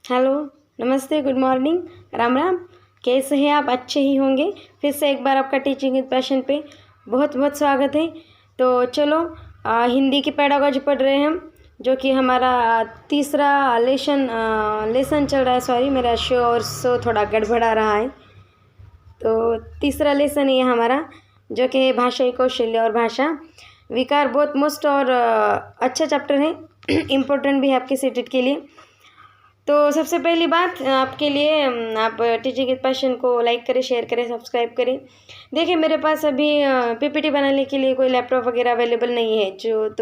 Hello, नमस्ते, good morning, Ram Ram. कैसे हैं आप? अच्छे ही होंगे। फिर से एक बार आपका टीचिंग विद पैशन पे बहुत बहुत स्वागत है। तो चलो हिंदी की पेडागॉजी पढ़ रहे हैं हम, जो कि हमारा तीसरा लेसन चल रहा है। सॉरी, मेरा शो और शो थोड़ा गड़बड़ा रहा है। तो तीसरा लेसन ये हमारा, जो कि है भाषाई कौशल्य और भाषा विकार। बहुत मोस्ट और अच्छा चैप्टर है, इम्पोर्टेंट भी है आपके सीटेट के लिए। तो सबसे पहली बात आपके लिए, आप टीचिंग विद पैशन को लाइक करें, शेयर करें, सब्सक्राइब करें। देखिए, मेरे पास अभी पीपीटी बनाने के लिए कोई लैपटॉप वगैरह अवेलेबल नहीं है,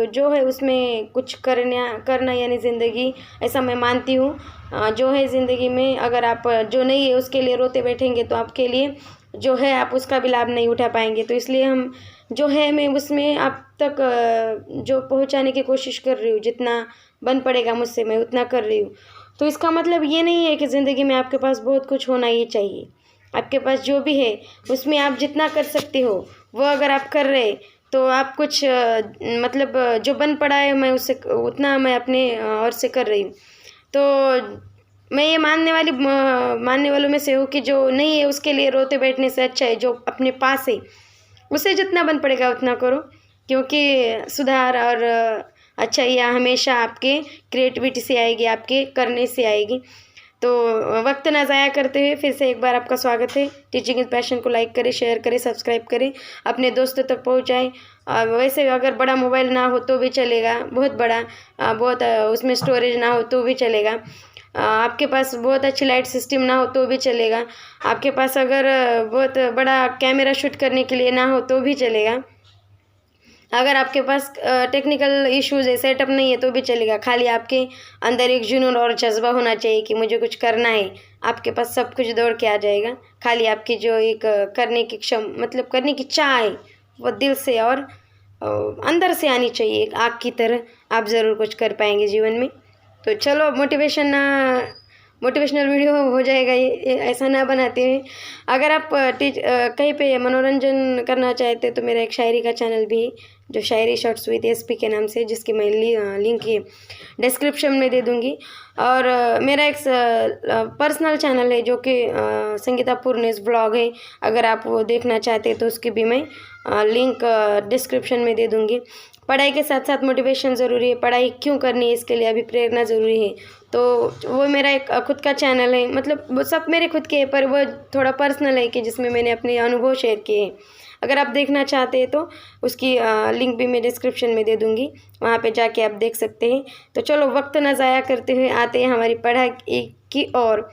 जो है उसमें कुछ करना यानी ज़िंदगी, ऐसा मैं मानती हूँ। जो है ज़िंदगी में, अगर आप जो नहीं है उसके लिए रोते बैठेंगे तो आपके लिए जो है आप उसका भी लाभ नहीं उठा पाएंगे। तो इसलिए हम जो है मैं उसमें आप तक जो पहुँचाने की कोशिश कर रही हूँ, जितना बन पड़ेगा मुझसे मैं उतना कर रही हूँ। तो इसका मतलब ये नहीं है कि ज़िंदगी में आपके पास बहुत कुछ होना ही चाहिए। आपके पास जो भी है उसमें आप जितना कर सकते हो वो अगर आप कर रहे, तो आप कुछ मतलब जो बन पड़ा है मैं उससे उतना मैं अपने ओर से कर रही हूँ। तो मैं ये मानने वालों में से हूँ कि जो नहीं है उसके लिए रोते बैठने से अच्छा है जो अपने पास है उसे जितना बन पड़ेगा उतना करो, क्योंकि सुधार और अच्छाइयाँ हमेशा आपके क्रिएटिविटी से आएगी, आपके करने से आएगी। तो वक्त ना ज़ाया करते हुए फिर से एक बार आपका स्वागत है। टीचिंग विद पैशन को लाइक करें, शेयर करें, सब्सक्राइब करें, अपने दोस्तों तक पहुँचाएँ। वैसे अगर बड़ा मोबाइल ना हो तो भी चलेगा, बहुत बड़ा बहुत उसमें स्टोरेज ना हो तो भी चलेगा, आपके पास बहुत अच्छी लाइट सिस्टम ना हो तो भी चलेगा, आपके पास अगर बहुत बड़ा कैमरा शूट करने के लिए ना हो तो भी चलेगा, अगर आपके पास टेक्निकल इश्यूज़ है, सेटअप नहीं है तो भी चलेगा। खाली आपके अंदर एक जुनून और जज्बा होना चाहिए कि मुझे कुछ करना है। आपके पास सब कुछ दौड़ के आ जाएगा। खाली आपकी जो एक करने की मतलब करने की चाह है वो दिल से और अंदर से आनी चाहिए। एक आग की तरह आप ज़रूर कुछ कर पाएंगे जीवन में। तो चलो, मोटिवेशनल वीडियो हो जाएगा ये ऐसा ना बनाते हैं। अगर आप कहीं पे मनोरंजन करना चाहते तो मेरा एक शायरी का चैनल भी है, जो शायरी शॉर्ट्स विद एसपी के नाम से, जिसकी मैं लिंक ही डिस्क्रिप्शन में दे दूँगी। और मेरा एक पर्सनल चैनल है जो कि संगीता पूर्णेस ब्लॉग है। अगर आप वो देखना चाहते हैं तो उसकी भी मैं लिंक डिस्क्रिप्शन में दे दूँगी। पढ़ाई के साथ साथ मोटिवेशन ज़रूरी है। पढ़ाई क्यों करनी है, इसके लिए अभी प्रेरणा ज़रूरी है। तो वो मेरा एक खुद का चैनल है, मतलब वो सब मेरे खुद के हैं, पर वो थोड़ा पर्सनल है कि जिसमें मैंने अपने अनुभव शेयर किए हैं। अगर आप देखना चाहते हैं तो उसकी लिंक भी मैं डिस्क्रिप्शन में दे दूँगी, वहाँ पे जाके आप देख सकते हैं। तो चलो, वक्त ना ज़ाया करते हुए आते हैं हमारी पढ़ाई की ओर।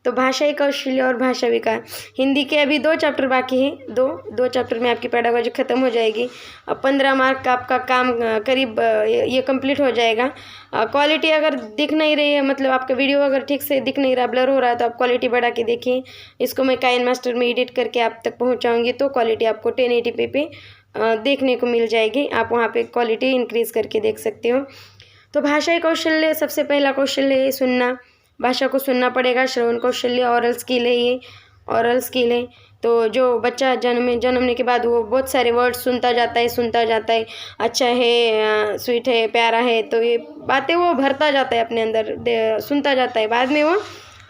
तो भाषाई कौशल्य और भाषा विकार, हिंदी के अभी 2 चैप्टर बाकी हैं। दो चैप्टर में आपकी पेडागॉजी ख़त्म हो जाएगी। अब 15 मार्क का आपका काम करीब ये कंप्लीट हो जाएगा। क्वालिटी अगर दिख नहीं रही है, मतलब आपका वीडियो अगर ठीक से दिख नहीं रहा, ब्लर हो रहा है, तो आप क्वालिटी बढ़ा के देखिए। इसको मैं काइन मास्टर में एडिट करके आप तक पहुँचाऊँगी, तो क्वालिटी आपको 1080p पे देखने को मिल जाएगी। आप वहाँ पर क्वालिटी इंक्रीज़ करके देख सकते हो। तो भाषाई कौशल्य, सबसे पहला कौशल्य है सुनना। भाषा को सुनना पड़ेगा। श्रवण कौशल्य ऑरल स्किल है, ये ऑरल स्किल है। तो जो बच्चा जन्मने के बाद वो बहुत सारे वर्ड सुनता जाता है, अच्छा है, स्वीट है, प्यारा है, तो ये बातें वो भरता जाता है अपने अंदर, सुनता जाता है, बाद में वो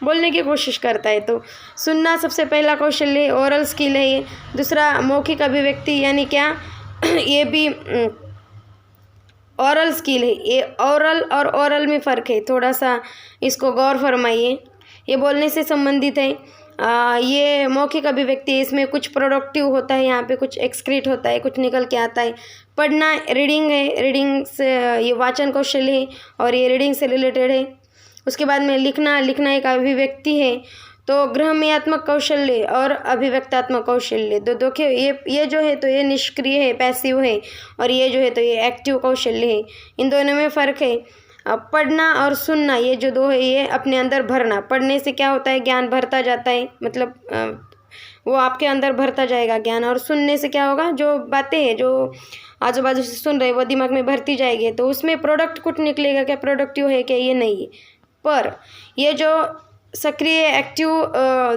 बोलने की कोशिश करता है। तो सुनना सबसे पहला कौशल्य है, ऑरल स्किल है ये। दूसरा मौखिक अभिव्यक्ति, यानी क्या ये भी औरल स्किल है। ये औरल और ओरल में फ़र्क है, थोड़ा सा इसको गौर फरमाइए। ये बोलने से संबंधित है। ये मौखिक अभिव्यक्ति है, इसमें कुछ प्रोडक्टिव होता है, यहाँ पे कुछ एक्सक्रीट होता है, कुछ निकल के आता है। पढ़ना रीडिंग है, रीडिंग से ये वाचन कौशल है और ये रीडिंग से रिलेटेड है। उसके बाद में लिखना एक अभिव्यक्ति है। तो गृहमयात्मक कौशल्य और अभिव्यक्तात्मक कौशल्य, दो देखिए, ये जो है तो ये निष्क्रिय है, पैसिव है, और ये जो है तो ये एक्टिव कौशल्य है। इन दोनों में फ़र्क है। पढ़ना और सुनना, ये जो दो है, ये अपने अंदर भरना। पढ़ने से क्या होता है, ज्ञान भरता जाता है, मतलब वो आपके अंदर भरता जाएगा ज्ञान। और सुनने से क्या होगा, जो बातें हैं जो आजू बाजू से सुन रहे वो दिमाग में भरती जाएगी, तो उसमें प्रोडक्ट कुछ निकलेगा, क्या प्रोडक्टिव है क्या, ये नहीं है। पर ये जो सक्रिय एक्टिव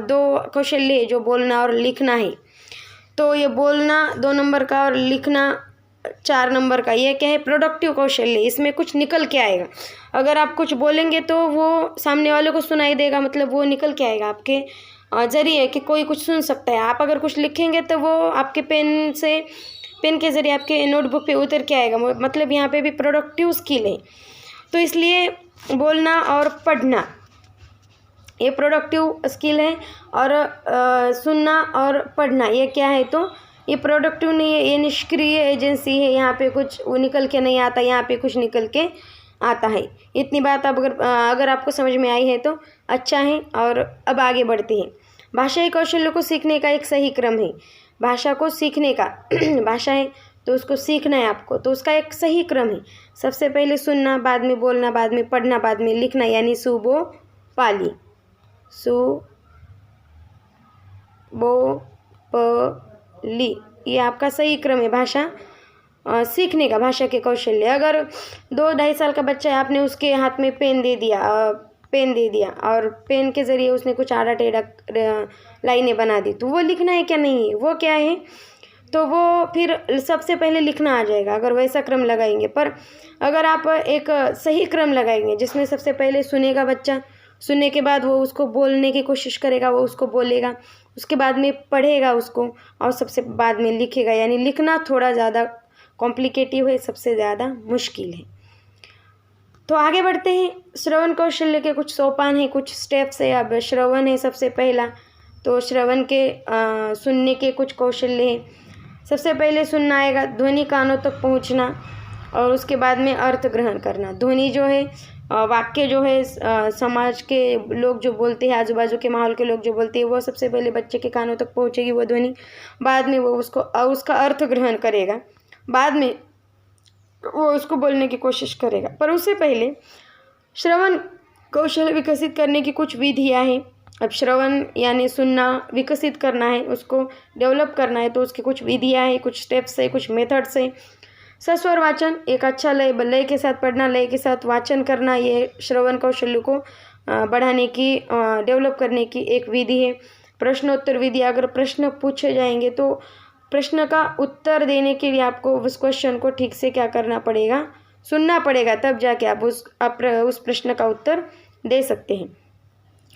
2 कौशल्य है, जो बोलना और लिखना है, तो ये बोलना 2 नंबर का और लिखना 4 नंबर का ये क्या है, प्रोडक्टिव कौशल्य। इसमें कुछ निकल के आएगा। अगर आप कुछ बोलेंगे तो वो सामने वाले को सुनाई देगा, मतलब वो निकल के आएगा आपके जरिए कि कोई कुछ सुन सकता है। आप अगर कुछ लिखेंगे तो वो आपके पेन के ज़रिए आपके नोटबुक पे उतर के आएगा, मतलब यहाँ पे भी प्रोडक्टिव स्किल है। तो इसलिए बोलना और पढ़ना ये प्रोडक्टिव स्किल है, और सुनना और पढ़ना ये क्या है, तो ये प्रोडक्टिव नहीं है, ये निष्क्रिय एजेंसी है। यहाँ पे कुछ वो निकल के नहीं आता, यहाँ पे कुछ निकल के आता है। इतनी बात अब अगर आपको समझ में आई है तो अच्छा है। और अब आगे बढ़ते हैं। भाषाई कौशल्य को सीखने का एक सही क्रम है। भाषा को सीखने का भाषा है तो उसको सीखना है आपको, तो उसका एक सही क्रम है। सबसे पहले सुनना, बाद में बोलना, बाद में पढ़ना, बाद में लिखना, यानी सुबो पाली, सु बो प ली, ये आपका सही क्रम है भाषा सीखने का, भाषा के कौशल्य। अगर 2-2.5 साल का बच्चा है, आपने उसके हाथ में पेन दे दिया और पेन के ज़रिए उसने कुछ आड़ा टेढ़ा लाइनें बना दी, तो वो लिखना है क्या, नहीं है, वो क्या है, तो वो फिर सबसे पहले लिखना आ जाएगा अगर वैसा क्रम लगाएंगे। पर अगर आप एक सही क्रम लगाएंगे जिसमें सबसे पहले सुनेगा बच्चा, सुनने के बाद वो उसको बोलने की कोशिश करेगा, वो उसको बोलेगा, उसके बाद में पढ़ेगा उसको, और सबसे बाद में लिखेगा। यानी लिखना थोड़ा ज़्यादा कॉम्प्लिकेटिव है, सबसे ज़्यादा मुश्किल है। तो आगे बढ़ते हैं। श्रवण कौशल्य के कुछ सोपान हैं, कुछ स्टेप्स है। अब श्रवण है सबसे पहला, तो श्रवण के सुनने के कुछ कौशल्य हैं। सबसे पहले सुनना आएगा, ध्वनि कानों तक पहुंचना, और उसके बाद में अर्थ ग्रहण करना। ध्वनि जो है, वाक्य जो है, समाज के लोग जो बोलते हैं, आजू बाजू के माहौल के लोग जो बोलते हैं, वो सबसे पहले बच्चे के कानों तक पहुंचेगी वो ध्वनि। बाद में वो उसका अर्थ ग्रहण करेगा, बाद में वो उसको बोलने की कोशिश करेगा। पर उससे पहले श्रवण कौशल विकसित करने की कुछ विधियाँ हैं। अब श्रवण यानी सुनना विकसित करना है, उसको डेवलप करना है, तो उसकी कुछ विधियाँ हैं, कुछ स्टेप्स है, कुछ मेथड्स है। सस्वर वाचन, एक अच्छा लय के साथ पढ़ना, लय के साथ वाचन करना, ये श्रवण कौशल्य को बढ़ाने की, डेवलप करने की एक विधि है। प्रश्नोत्तर विधि, अगर प्रश्न पूछे जाएंगे तो प्रश्न का उत्तर देने के लिए आपको उस क्वेश्चन को ठीक से क्या करना पड़ेगा, सुनना पड़ेगा, तब जाके आप उस प्रश्न का उत्तर दे सकते हैं।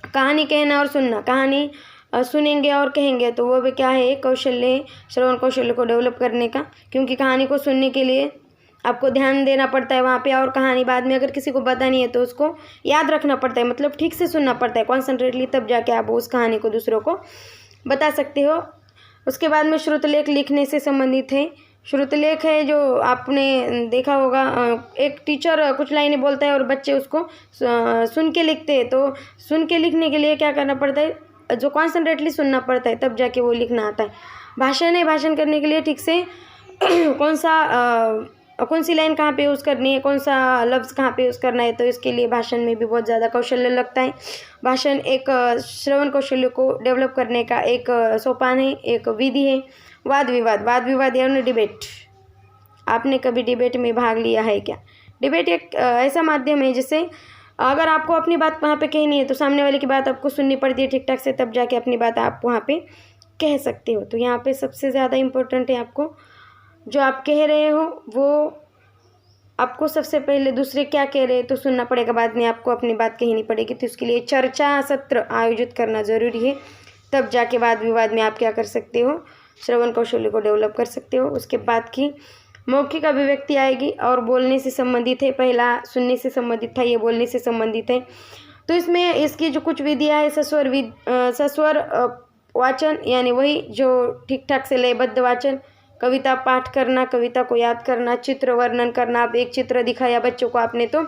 कहानी कहना और सुनना, कहानी सुनेंगे और कहेंगे तो वो भी क्या है, कौशल्य है, श्रवण कौशल्य को डेवलप करने का। क्योंकि कहानी को सुनने के लिए आपको ध्यान देना पड़ता है वहाँ पे, और कहानी बाद में अगर किसी को बतानी है तो उसको याद रखना पड़ता है, मतलब ठीक से सुनना पड़ता है कॉन्सेंट्रेटली, तब जाके आप उस कहानी को दूसरों को बता सकते हो। उसके बाद में श्रुतलेख लिखने से संबंधित है। श्रुतलेख है जो आपने देखा होगा, एक टीचर कुछ लाइनें बोलता है और बच्चे उसको सुन के लिखते हैं। तो सुन के लिखने के लिए क्या करना पड़ता है, जो कॉन्सेंट्रेटली सुनना पड़ता है, तब जाके वो लिखना आता है। भाषण है, भाषण करने के लिए ठीक से कौन सी लाइन कहाँ पे यूज़ करनी है, कौन सा लफ्ज़ कहाँ पे यूज़ करना है, तो इसके लिए भाषण में भी बहुत ज़्यादा कौशल्य लगता है। भाषण एक श्रवण कौशल्य को डेवलप करने का एक सोपान है, एक विधि है। वाद विवाद यानी डिबेट। आपने कभी डिबेट में भाग लिया है क्या? डिबेट एक ऐसा माध्यम है जिससे अगर आपको अपनी बात वहाँ पे कहनी है तो सामने वाले की बात आपको सुननी पड़ती है ठीक ठाक से, तब जाके अपनी बात आप वहाँ पे कह सकते हो। तो यहाँ पे सबसे ज़्यादा इम्पोर्टेंट है आपको जो आप कह रहे हो वो आपको सबसे पहले दूसरे क्या कह रहे हैं तो सुनना पड़ेगा, बाद में आपको अपनी बात कहनी पड़ेगी। तो इसके लिए चर्चा सत्र आयोजित करना ज़रूरी है, तब जाके वाद विवाद में आप क्या कर सकते हो, श्रवण कौशल्य को डेवलप कर सकते हो। उसके बाद की मौखिक अभिव्यक्ति आएगी और बोलने से संबंधित है। पहला सुनने से संबंधित था, ये बोलने से संबंधित है। तो इसमें इसकी जो कुछ विधियाँ है, सस्वर वाचन यानी वही जो ठीक ठाक से लयबद्ध वाचन, कविता पाठ करना, कविता को याद करना, चित्र वर्णन करना। आप एक चित्र दिखाया बच्चों को आपने, तो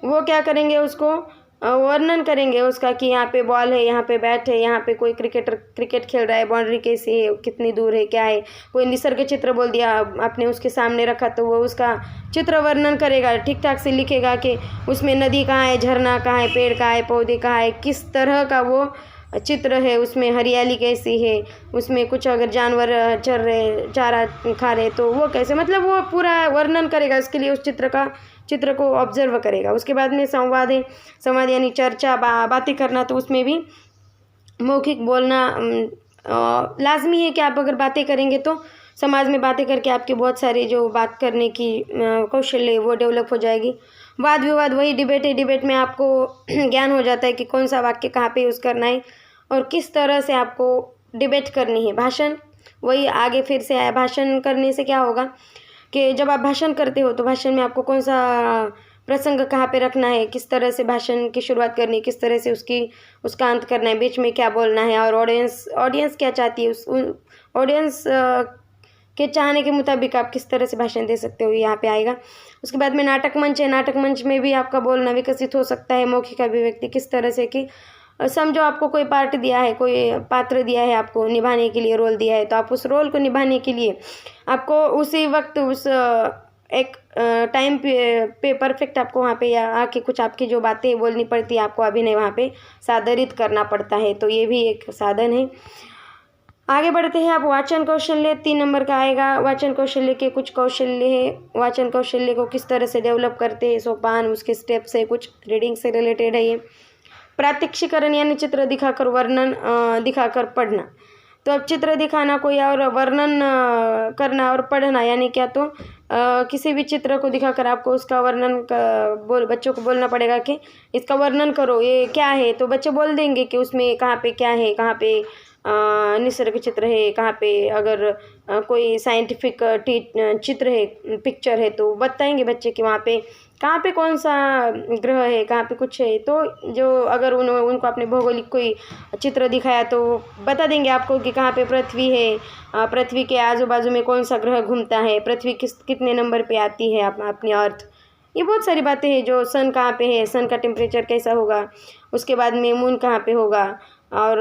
वो क्या करेंगे, उसको वर्णन करेंगे उसका कि यहाँ पे बॉल है, यहाँ पे बैट है, यहाँ पे कोई क्रिकेट खेल रहा है, बाउंड्री कैसी है, कितनी दूर है, क्या है। कोई निसर्ग चित्र बोल दिया आपने उसके सामने रखा, तो वो उसका चित्र वर्णन करेगा, ठीक ठाक से लिखेगा कि उसमें नदी कहाँ है, झरना कहाँ है, पेड़ कहाँ है, पौधे कहाँ है, किस तरह का वो चित्र है, उसमें हरियाली कैसी है, उसमें कुछ अगर जानवर चर रहे, चारा खा रहे तो वो कैसे, मतलब वो पूरा वर्णन करेगा। उसके लिए उस चित्र को ऑब्जर्व करेगा। उसके बाद में संवाद है, संवाद यानी चर्चा, बातें करना। तो उसमें भी मौखिक बोलना लाजमी है कि आप अगर बातें करेंगे तो समाज में बातें करके आपकी बहुत सारी जो बात करने की कौशल्य वो डेवलप हो जाएगी। वाद विवाद वही डिबेट है, डिबेट में आपको ज्ञान हो जाता है कि कौन सा वाक्य कहाँ पे यूज़ करना है और किस तरह से आपको डिबेट करनी है। भाषण वही आगे फिर से आया, भाषण करने से क्या होगा कि जब आप भाषण करते हो तो भाषण में आपको कौन सा प्रसंग कहाँ पे रखना है, किस तरह से भाषण की शुरुआत करनी है, किस तरह से उसका अंत करना है, बीच में क्या बोलना है और ऑडियंस क्या चाहती है, उस ऑडियंस के चाहने के मुताबिक आप किस तरह से भाषण दे सकते हो, यहाँ पे आएगा। उसके बाद में नाटक मंच है, नाटक मंच में भी आपका बोलना विकसित हो सकता है। मौखिक अभिव्यक्ति किस तरह से कि समझो आपको कोई पार्ट दिया है, कोई पात्र दिया है, आपको निभाने के लिए रोल दिया है, तो आप उस रोल को निभाने के लिए आपको उसी वक्त उस एक टाइम पे परफेक्ट आपको वहाँ पे आके कुछ आपकी जो बातें बोलनी पड़ती है, आपको अभिनय वहाँ पे सादरित करना पड़ता है, तो ये भी एक साधन है। आगे बढ़ते हैं। आप वाचन कौशल्य 3 नंबर का आएगा। वाचन कौशल्य के कुछ कौशल्य है, वाचन कौशल्य को किस तरह से डेवलप करते हैं, सोपान उसके स्टेप्स है, कुछ रीडिंग से रिलेटेड है ये। प्रात्यक्षिकरण यानी चित्र दिखाकर वर्णन दिखाकर पढ़ना। तो अब चित्र दिखाना कोई और वर्णन करना और पढ़ना यानी क्या, तो किसी भी चित्र को दिखाकर आपको उसका वर्णन बच्चों को बोलना पड़ेगा कि इसका वर्णन करो, ये क्या है, तो बच्चे बोल देंगे कि उसमें कहाँ पे क्या है, कहाँ पे निसर्ग चित्र है, कहाँ पे अगर कोई साइंटिफिक चित्र है, पिक्चर है, तो बताएंगे बच्चे कि वहाँ पे कहाँ पे कौन सा ग्रह है, कहाँ पे कुछ है। तो जो अगर उनको आपने भौगोलिक कोई चित्र दिखाया तो बता देंगे आपको कि कहाँ पे पृथ्वी है, पृथ्वी के आजू बाजू में कौन सा ग्रह घूमता है, पृथ्वी कितने नंबर पे आती है अपनी अर्थ। ये बहुत सारी बातें हैं। जो सन कहाँ पे है, सन का टेम्परेचर कैसा होगा, उसके बाद में मून कहाँ पे होगा और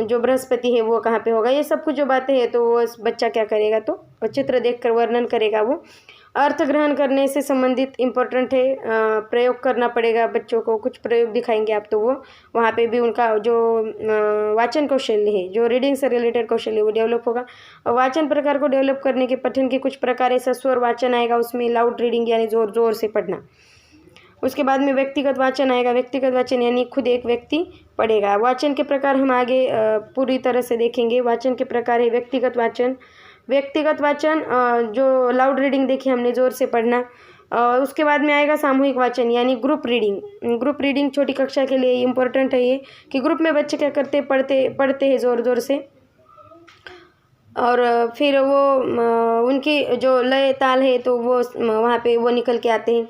जो बृहस्पति है वो कहाँ पे होगा, ये सब कुछ जो बातें हैं, तो वो बच्चा क्या करेगा, तो वो चित्र देखकर वर्णन करेगा। वो अर्थ ग्रहण करने से संबंधित इम्पोर्टेंट है, प्रयोग करना पड़ेगा बच्चों को, कुछ प्रयोग दिखाएंगे आप, तो वो वहाँ पे भी उनका जो वाचन कौशल्य है, जो रीडिंग से रिलेटेड कौशल्य वो डेवलप होगा। और वाचन प्रकार को डेवलप करने के पठन के कुछ प्रकार ऐसा स्वर वाचन आएगा, उसमें लाउड रीडिंग यानी ज़ोर ज़ोर से पढ़ना। उसके बाद में व्यक्तिगत वाचन आएगा। व्यक्तिगत वाचन यानी खुद एक व्यक्ति पढ़ेगा। वाचन के प्रकार हम आगे पूरी तरह से देखेंगे। वाचन के प्रकार है व्यक्तिगत वाचन। व्यक्तिगत वाचन जो लाउड रीडिंग देखी हमने, ज़ोर से पढ़ना। उसके बाद में आएगा सामूहिक वाचन यानी ग्रुप रीडिंग। ग्रुप रीडिंग छोटी कक्षा के लिए इम्पोर्टेंट है ये, कि ग्रुप में बच्चे क्या करते पढ़ते हैं ज़ोर ज़ोर से, और फिर वो उनकी जो लय ताल है तो वो वहाँ पे वो निकल के आते हैं।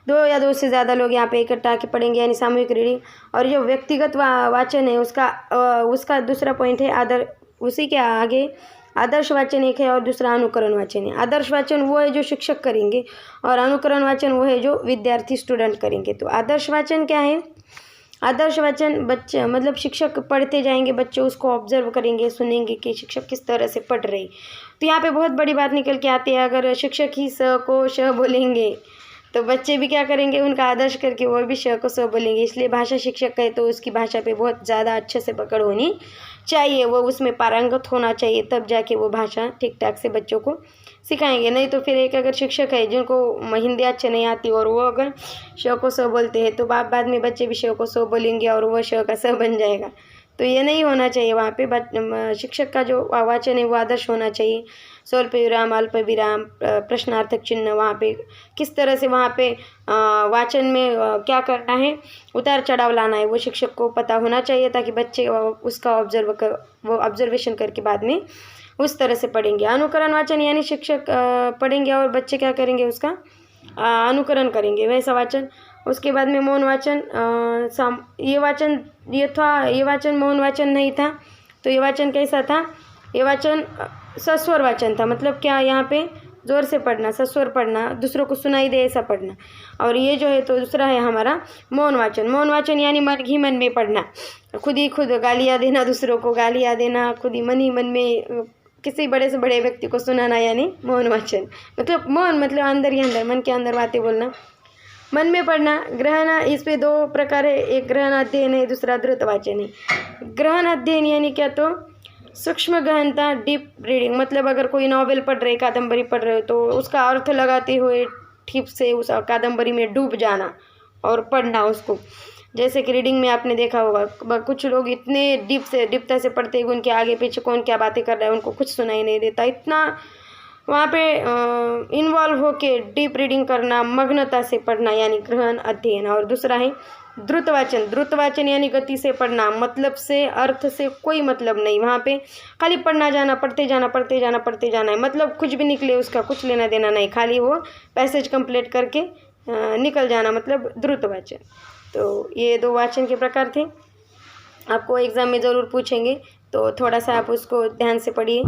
2 या 2 से ज़्यादा लोग यहाँ पे इकट्ठा आके पढ़ेंगे यानी सामूहिक रीडिंग। और जो व्यक्तिगत वाचन है उसका दूसरा पॉइंट है उसी के आगे आदर्श वाचन एक है और दूसरा अनुकरण वाचन है। आदर्श वाचन वो है जो शिक्षक करेंगे और अनुकरण वाचन वो है जो विद्यार्थी स्टूडेंट करेंगे। तो आदर्श वाचन क्या है? आदर्श वाचन बच्चे मतलब शिक्षक पढ़ते जाएंगे, बच्चे उसको ऑब्जर्व करेंगे, सुनेंगे कि शिक्षक किस तरह से पढ़ रहे। तो यहाँ पे बहुत बड़ी बात निकल के आती है, अगर शिक्षक ही स को श बोलेंगे तो बच्चे भी क्या करेंगे, उनका आदर्श करके वो भी श को स बोलेंगे। इसलिए भाषा शिक्षक है तो उसकी भाषा पे बहुत ज़्यादा अच्छे से पकड़ होनी चाहिए, वो उसमें पारंगत होना चाहिए, तब जाके वो भाषा ठीक ठाक से बच्चों को सिखाएंगे। नहीं तो फिर एक अगर शिक्षक है जिनको हिंदी अच्छे नहीं आती और वो अगर श को स बोलते हैं तो बाद में बच्चे भी श को स बोलेंगे और वो श का स बन जाएगा। तो ये नहीं होना चाहिए। वहाँ पे शिक्षक का जो वाचन है वो आदर्श होना चाहिए। स्वल्प विराम, अल्प विराम, प्रश्नार्थक चिन्ह, वहाँ पे किस तरह से वहाँ पे वाचन में क्या करना है, उतार चढ़ाव लाना है, वो शिक्षक को पता होना चाहिए, ताकि बच्चे उसका वो ऑब्जर्वेशन करके बाद में उस तरह से पढ़ेंगे। अनुकरण वाचन यानी शिक्षक पढ़ेंगे और बच्चे क्या करेंगे, उसका अनुकरण करेंगे, वैसा वाचन। उसके बाद में मौन वाचन। ये वाचन मौन वाचन नहीं था, तो ये वाचन कैसा था? ये वाचन सस्वर वाचन था। मतलब क्या, यहाँ पे ज़ोर से पढ़ना, सस्वर पढ़ना, दूसरों को सुनाई दे ऐसा पढ़ना। और ये जो है तो दूसरा है हमारा मौन वाचन। मौन वाचन यानी मन ही मन में पढ़ना, खुद ही खुद गालियाँ देना, दूसरों को गालियाँ देना, खुद ही मन में किसी बड़े से बड़े व्यक्ति को सुनाना, यानी मौन वाचन। मतलब मौन मतलब अंदर ही अंदर, मन के अंदर बातें बोलना, मन में पढ़ना। ग्रहण, इस पे 2 प्रकार है, एक ग्रहण अध्ययन है, दूसरा द्रुत वाचन है। ग्रहण अध्ययन यानी क्या, तो सूक्ष्म गहनता, डीप रीडिंग। मतलब अगर कोई नॉवेल पढ़ रहे, कादम्बरी पढ़ रहे हो, तो उसका अर्थ लगाते हुए ठीक से उस कादम्बरी में डूब जाना और पढ़ना उसको। जैसे कि रीडिंग में आपने देखा होगा कुछ लोग इतने डीपता से पढ़ते हैं, उनके आगे पीछे कौन क्या बातें कर रहा है उनको कुछ सुनाई नहीं देता, इतना वहाँ पे इन्वॉल्व होके डीप रीडिंग करना, मग्नता से पढ़ना यानी गहन अध्ययन। और दूसरा है द्रुत वाचन यानी गति से पढ़ना, मतलब से अर्थ से कोई मतलब नहीं, वहाँ पे खाली पढ़ना जाना, पढ़ते जाना है, मतलब कुछ भी निकले उसका कुछ लेना देना नहीं, खाली वो पैसेज कंप्लीट करके निकल जाना, मतलब द्रुत वाचन। तो ये 2 वाचन के प्रकार थे, आपको एग्ज़ाम में ज़रूर पूछेंगे, तो थोड़ा सा आप उसको ध्यान से पढ़िए।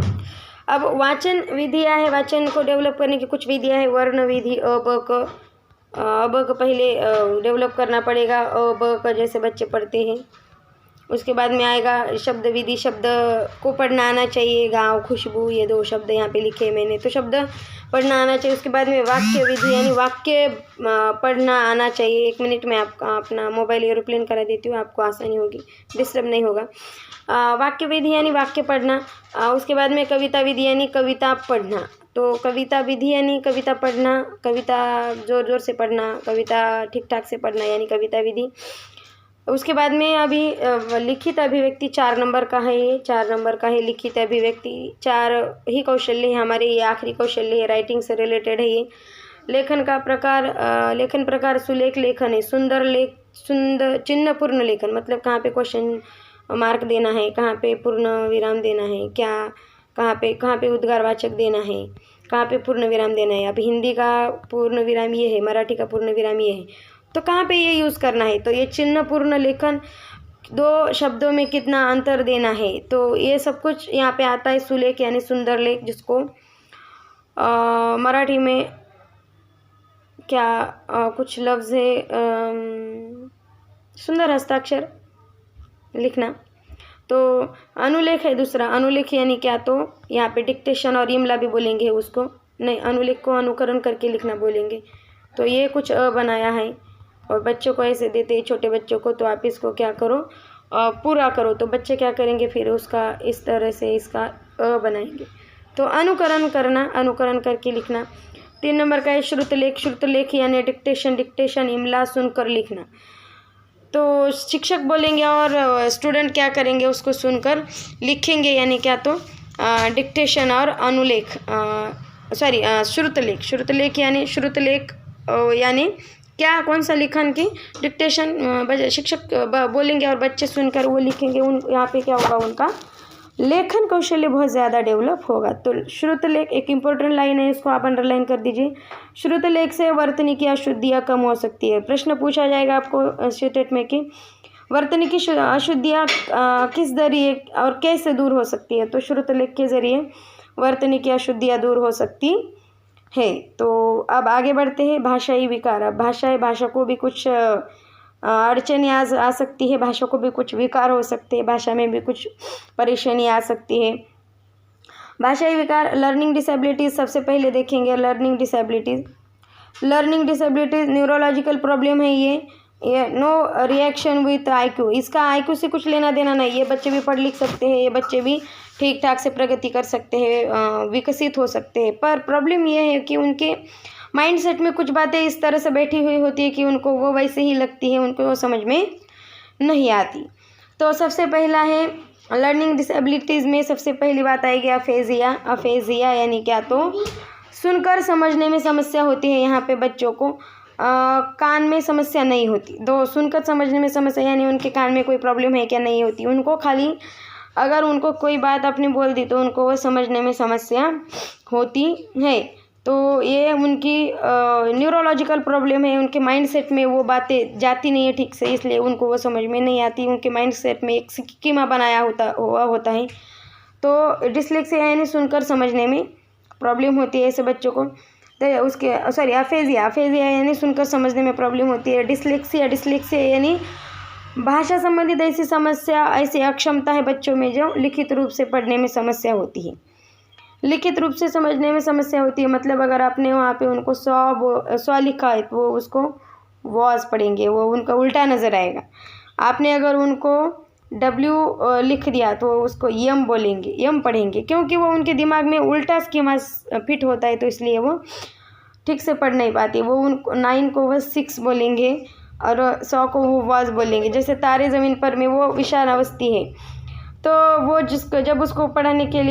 अब वाचन विधियाँ है, वाचन को डेवलप करने की कुछ विधियाँ है। वर्ण विधि, अ ब क, पहले डेवलप करना पड़ेगा, अ ब क जैसे बच्चे पढ़ते हैं। उसके बाद में आएगा शब्द विधि, शब्द को पढ़ना आना चाहिए, गाँव, खुशबू, ये 2 शब्द यहाँ पे लिखे मैंने, तो शब्द पढ़ना आना चाहिए। उसके बाद में वाक्य विधि यानी वाक्य पढ़ना आना चाहिए। 1 मिनट में आपका अपना मोबाइल एरोप्लेन करा देती हूँ, आपको आसानी होगी, डिस्टर्ब नहीं होगा। वाक्य विधि यानी वाक्य पढ़ना। उसके बाद में कविता विधि यानी कविता पढ़ना। तो कविता विधि यानी कविता पढ़ना, कविता ज़ोर ज़ोर से पढ़ना, कविता ठीक ठाक से पढ़ना यानी कविता विधि। उसके बाद में अभी लिखित अभिव्यक्ति 4 नंबर का है, ये 4 नंबर का है लिखित अभिव्यक्ति। 4 ही कौशल्य है हमारे, ये आखिरी कौशल्य है, राइटिंग से रिलेटेड है ये। लेखन का प्रकार, लेखन प्रकार सुलेख लेखन है, सुंदर लेख, सुंदर चिन्हपूर्ण लेखन, मतलब कहाँ पे क्वेश्चन मार्क देना है, कहाँ पे पूर्ण विराम देना है, क्या कहाँ पे उद्गारवाचक देना है, कहाँ पे पूर्ण विराम देना है। अब हिंदी का पूर्ण विराम ये है, मराठी का पूर्ण विराम ये है, तो कहाँ पे ये यूज़ करना है। तो ये चिन्हपूर्ण लेखन, 2 शब्दों में कितना अंतर देना है, तो ये सब कुछ यहाँ पे आता है। सुलेख यानी सुंदर लेख, जिसको मराठी में क्या कुछ लफ्ज़ है, सुंदर हस्ताक्षर लिखना। तो अनुलेख है दूसरा, अनुलेख यानी क्या, तो यहाँ पे डिक्टेशन और इमला भी बोलेंगे उसको, नहीं अनुलेख को अनुकरण करके लिखना बोलेंगे। तो ये कुछ बनाया है और बच्चों को ऐसे देते हैं, छोटे बच्चों को, तो आप इसको क्या करो, पूरा करो, तो बच्चे क्या करेंगे फिर उसका इस तरह से इसका बनाएंगे। तो अनुकरण करना, अनुकरण करके लिखना। 3 नंबर का है श्रुतलेख, श्रुतलेख यानी डिक्टेशन इमला सुनकर लिखना। तो शिक्षक बोलेंगे और स्टूडेंट क्या करेंगे, उसको सुनकर लिखेंगे, यानी क्या, तो डिक्टेशन और अनुलेख, श्रुतलेख यानी क्या, कौन सा लिखन की, डिक्टेशन शिक्षक बोलेंगे और बच्चे सुनकर वो लिखेंगे। यहाँ पे क्या होगा, उनका लेखन कौशल्य बहुत ज़्यादा डेवलप होगा। तो श्रुतलेख एक इम्पोर्टेंट लाइन है, इसको आप अंडरलाइन कर दीजिए। श्रुतलेख से वर्तनी की अशुद्धियाँ कम हो सकती है। प्रश्न पूछा जाएगा आपको स्टेट में कि वर्तनी की अशुद्धियाँ किस जरिए और कैसे दूर हो सकती है। तो श्रुतलेख के जरिए वर्तनी की अशुद्धियाँ दूर हो सकती है। तो अब आगे बढ़ते हैं, भाषाई विकार। अब भाषा को भी कुछ अड़चने आ सकती है, भाषा को भी कुछ विकार हो सकते हैं, भाषा में भी कुछ परेशानी आ सकती है। भाषाई विकार, लर्निंग डिसेबिलिटीज़ सबसे पहले देखेंगे। लर्निंग डिसेबिलिटीज़ न्यूरोलॉजिकल प्रॉब्लम है ये नो रिएक्शन विथ IQ, इसका IQ से कुछ लेना देना नहीं। ये बच्चे भी पढ़ लिख सकते हैं, ये बच्चे भी ठीक ठाक से प्रगति कर सकते हैं, विकसित हो सकते हैं, पर प्रॉब्लम ये है कि उनके माइंडसेट में कुछ बातें इस तरह से बैठी हुई होती है कि उनको वो वैसे ही लगती है, उनको वो समझ में नहीं आती। तो सबसे पहला है लर्निंग डिसेबिलिटीज़ में सबसे पहली बात आएगी अफेजिया यानी क्या, तो सुनकर समझने में समस्या होती है। यहाँ पे बच्चों को कान में समस्या नहीं होती। सुनकर समझने में समस्या यानी उनके कान में कोई प्रॉब्लम है क्या, नहीं होती। उनको खाली अगर उनको कोई बात आपने बोल दी तो उनको वो समझने में समस्या होती है। तो ये उनकी न्यूरोलॉजिकल प्रॉब्लम है, उनके माइंडसेट में वो बातें जाती नहीं है ठीक से, इसलिए उनको वो समझ में नहीं आती। उनके माइंडसेट में एक स्कीमा बनाया होता है। तो डिस्लेक्सिया यानी सुनकर समझने में प्रॉब्लम होती है ऐसे बच्चों को। तो उसके अफेजिया यानी सुनकर समझने में प्रॉब्लम होती है। डिस्लेक्सिया यानी भाषा संबंधित ऐसी समस्या, ऐसी अक्षमता है बच्चों में जो लिखित रूप से पढ़ने में समस्या होती है। लिखित रूप से समझने में समस्या होती है मतलब अगर आपने वहाँ पे उनको सौ लिखा है तो वो उसको वॉज पढ़ेंगे, वो उनका उल्टा नज़र आएगा। आपने अगर उनको W लिख दिया तो उसको यम बोलेंगे, यम पढ़ेंगे, क्योंकि वो उनके दिमाग में उल्टा स्कीमा फिट होता है, तो इसलिए वो ठीक से पढ़ नहीं पाती। वो उनको 9 को वह 6 बोलेंगे, और 100 को वो वाज बोलेंगे। जैसे तारे ज़मीन पर में वो विशाल अवस्थी है, तो वो जिसको जब उसको पढ़ने के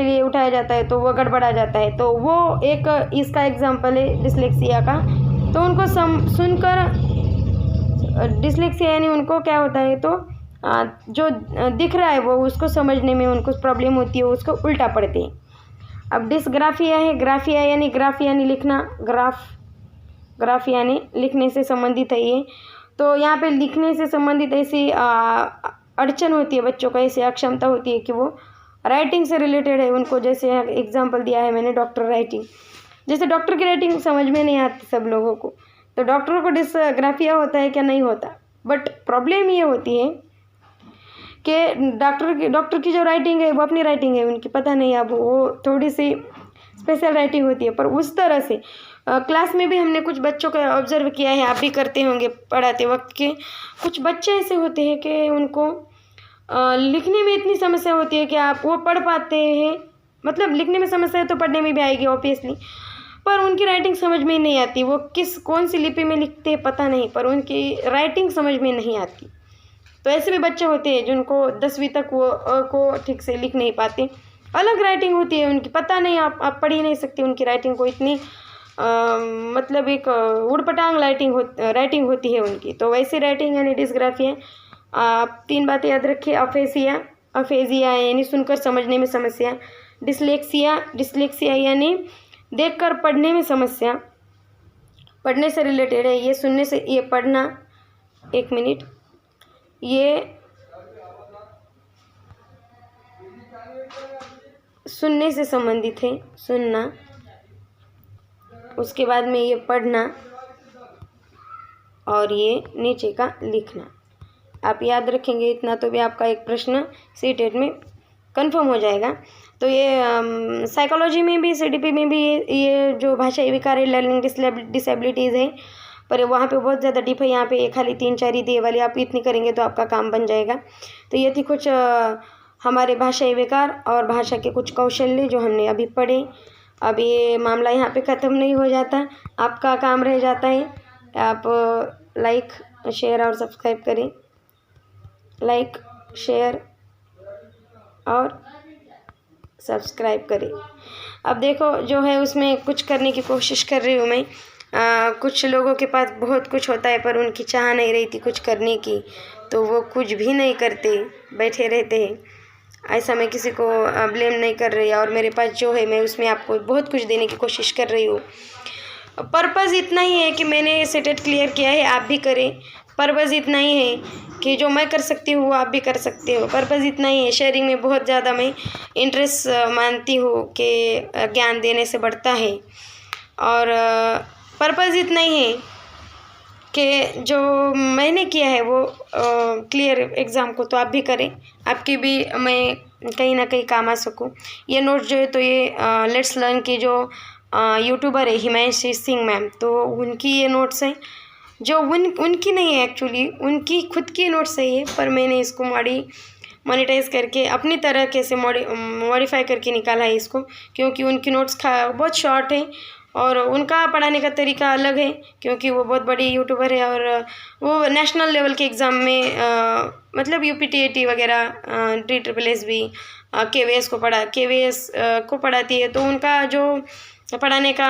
लिए उठाया जाता है तो वो गड़बड़ा जाता है। तो वो एक इसका एग्जाम्पल है डिसलेक्सिया का। तो उनको सुनकर डिसलेक्सिया यानी उनको क्या होता है, तो जो दिख रहा है वो उसको समझने में उनको प्रॉब्लम होती है, उसको उल्टा पढ़ते हैं। अब डिसग्राफिया है, ग्राफिया यानी ग्राफ यानी लिखना, ग्राफ यानी लिखने से संबंधित है ये। तो यहाँ पे लिखने से संबंधित ऐसी अड़चन होती है बच्चों को, ऐसी अक्षमता होती है कि वो राइटिंग से रिलेटेड है उनको। जैसे एग्जांपल दिया है मैंने डॉक्टर राइटिंग, जैसे डॉक्टर की राइटिंग समझ में नहीं आती सब लोगों को, तो डॉक्टरों को डिसग्राफिया होता है क्या? नहीं होता। बट प्रॉब्लम ये होती है कि डॉक्टर की जो राइटिंग है वो अपनी राइटिंग है उनकी, पता नहीं अब वो थोड़ी सी स्पेशल राइटिंग होती है। पर उस तरह से क्लास में भी हमने कुछ बच्चों को ऑब्जर्व किया है, आप भी करते होंगे पढ़ाते वक्त के। कुछ बच्चे ऐसे होते हैं कि उनको लिखने में इतनी समस्या होती है कि आप वो पढ़ पाते हैं, मतलब लिखने में समस्या है तो पढ़ने में भी आएगी ऑब्वियसली, पर उनकी राइटिंग समझ में नहीं आती। वो कौन सी लिपि में लिखते हैं पता नहीं, पर उनकी राइटिंग समझ में नहीं आती। तो ऐसे भी बच्चे होते हैं जिनको 10वीं तक वो को ठीक से लिख नहीं पाते, अलग राइटिंग होती है उनकी, पता नहीं आप पढ़ ही नहीं सकते उनकी राइटिंग को, इतनी मतलब एक उड़पटांग राइटिंग होती है उनकी। तो वैसी राइटिंग यानी डिसग्राफिया। आप 3 बातें याद रखिए। अफेजिया यानी सुनकर समझने में समस्या, डिसलेक्सिया यानी देखकर पढ़ने में समस्या, पढ़ने से रिलेटेड है ये, सुनने से ये पढ़ना, 1 मिनट, ये सुनने से संबंधित है, सुनना, उसके बाद में ये पढ़ना, और ये नीचे का लिखना। आप याद रखेंगे इतना तो भी आपका एक प्रश्न सीटेट में कंफर्म हो जाएगा। तो ये साइकोलॉजी में भी, सीडीपी में भी ये जो भाषाई विकार है, लर्निंग डिसेबिलिटीज़ है, पर वहाँ पे बहुत ज़्यादा डीप है। यहाँ पे एक खाली 3-4 ही दिए वाली, आप इतनी करेंगे तो आपका काम बन जाएगा। तो ये थी कुछ हमारे भाषाई विकार और भाषा के कुछ कौशल्य जो हमने अभी पढ़े। अब ये मामला यहाँ पे ख़त्म नहीं हो जाता, आपका काम रह जाता है। आप लाइक, शेयर और सब्सक्राइब करें, लाइक, शेयर और सब्सक्राइब करें। अब देखो जो है उसमें कुछ करने की कोशिश कर रही हूँ मैं। कुछ लोगों के पास बहुत कुछ होता है पर उनकी चाह नहीं रहती कुछ करने की, तो वो कुछ भी नहीं करते, बैठे रहते हैं। ऐसा मैं किसी को ब्लेम नहीं कर रही, और मेरे पास जो है मैं उसमें आपको बहुत कुछ देने की कोशिश कर रही हूँ। पर्पज़ इतना ही है कि मैंने सेटेट क्लियर किया है, आप भी करें। पर्पज़ इतना ही है कि जो मैं कर सकती हूँ वो आप भी कर सकते हो। पर्पज़ इतना ही है, शेयरिंग में बहुत ज़्यादा मैं इंटरेस्ट मानती हूँ कि ज्ञान देने से बढ़ता है। और पर्पज़ इतना ही है कि जो मैंने किया है वो क्लियर एग्ज़ाम को तो आप भी करें, आपकी भी मैं कहीं ना कहीं काम आ सकूँ। ये नोट जो है तो ये लेट्स लर्न की जो यूट्यूबर है हिमांशी सिंह मैम, तो उनकी ये नोट्स हैं जो उनकी नहीं है, एक्चुअली उनकी खुद की नोट्स है ये, पर मैंने इसको मोनेटाइज़ करके अपनी तरह कैसे मॉडिफाई करके निकाला है इसको, क्योंकि उनकी नोट्स बहुत शॉर्ट है और उनका पढ़ाने का तरीका अलग है, क्योंकि वो बहुत बड़ी यूट्यूबर है और वो नेशनल लेवल के एग्ज़ाम में मतलब UPTAT वगैरह, DSSS KVS को पढ़ाती है। तो उनका जो पढ़ाने का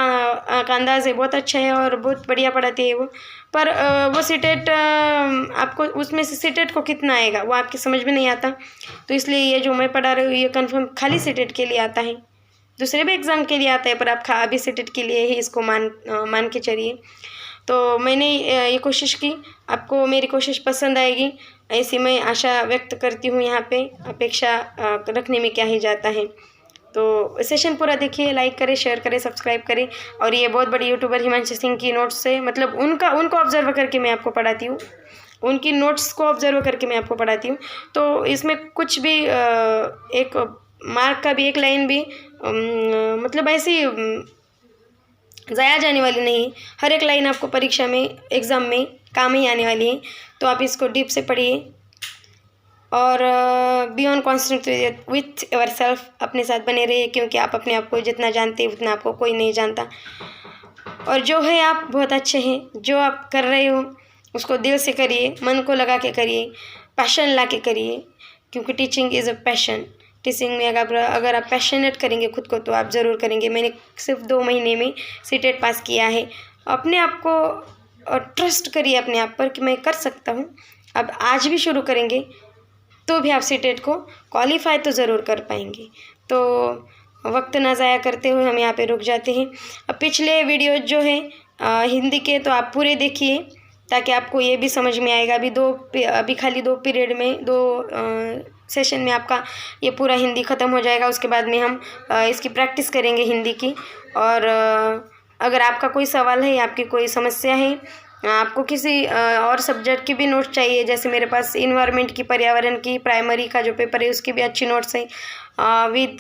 अंदाज़ है बहुत अच्छा है और बहुत बढ़िया पढ़ाती है वो। पर वो सीटेट आपको उसमें से सीटेट को कितना आएगा वो आपकी समझ में नहीं आता, तो इसलिए ये जो मैं पढ़ा रही हूँ ये कंफर्म खाली सीटेट के लिए आता है, दूसरे भी एग्ज़ाम के लिए आता है, पर आप अभी सीटेट के लिए ही इसको मान के चलिए। तो मैंने ये कोशिश की, आपको मेरी कोशिश पसंद आएगी ऐसी मैं आशा व्यक्त करती हूँ। यहाँ पे अपेक्षा रखने में क्या ही जाता है। तो सेशन पूरा देखिए, लाइक करें, शेयर करें, सब्सक्राइब करें। और ये बहुत बड़ी यूट्यूबर हिमांशी सिंह की नोट्स से, मतलब उनको ऑब्जर्व करके मैं आपको पढ़ाती हूँ, उनकी नोट्स को ऑब्जर्व करके मैं आपको पढ़ाती हूँ। तो इसमें कुछ भी एक मार्क का भी एक लाइन भी मतलब ऐसी ज़ाया जाने वाली नहीं, हर एक लाइन आपको परीक्षा में, एग्ज़ाम में काम ही आने वाली है। तो आप इसको डीप से पढ़िए और be on constant with your self, अपने साथ बने रहिए, क्योंकि आप अपने आप को जितना जानते हैं उतना आपको कोई नहीं जानता। और जो है आप बहुत अच्छे हैं, जो आप कर रहे हो उसको दिल से करिए, मन को लगा के करिए, पैशन ला के करिए, क्योंकि teaching is a passion. Teaching में अगर आप पैशनेट करेंगे खुद को तो आप ज़रूर करेंगे। मैंने सिर्फ 2 महीने में सीटेट पास किया है। अपने आप को ट्रस्ट करिए अपने आप पर कि मैं कर सकता हूँ। अब आज भी शुरू करेंगे तो भी आप सीटेट को क्वालिफाई तो ज़रूर कर पाएंगे। तो वक्त ना ज़ाया करते हुए हम यहाँ पे रुक जाते हैं। अब पिछले वीडियो जो है हिंदी के तो आप पूरे देखिए, ताकि आपको ये भी समझ में आएगा। अभी खाली 2 पीरियड में 2 सेशन में आपका ये पूरा हिंदी ख़त्म हो जाएगा। उसके बाद में हम इसकी प्रैक्टिस करेंगे हिंदी की। और अगर आपका कोई सवाल है, आपकी कोई समस्या है, आपको किसी और सब्जेक्ट की भी नोट्स चाहिए, जैसे मेरे पास इन्वायरमेंट की, पर्यावरण की, प्राइमरी का जो पेपर है उसकी भी अच्छी नोट्स है,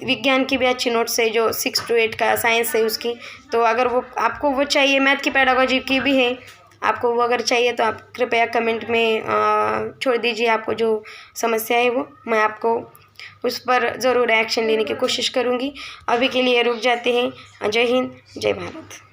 विज्ञान की भी अच्छी नोट्स है, जो 6 to 8 का साइंस है उसकी। तो अगर वो आपको वो चाहिए, मैथ की, पेडागोजी की भी है, आपको वो अगर चाहिए तो आप कृपया कमेंट में छोड़ दीजिए। आपको जो समस्या है वो मैं आपको उस पर ज़रूर एक्शन लेने की कोशिश करूँगी। अभी के लिए रुक जाते हैं। जय हिंद, जय भारत।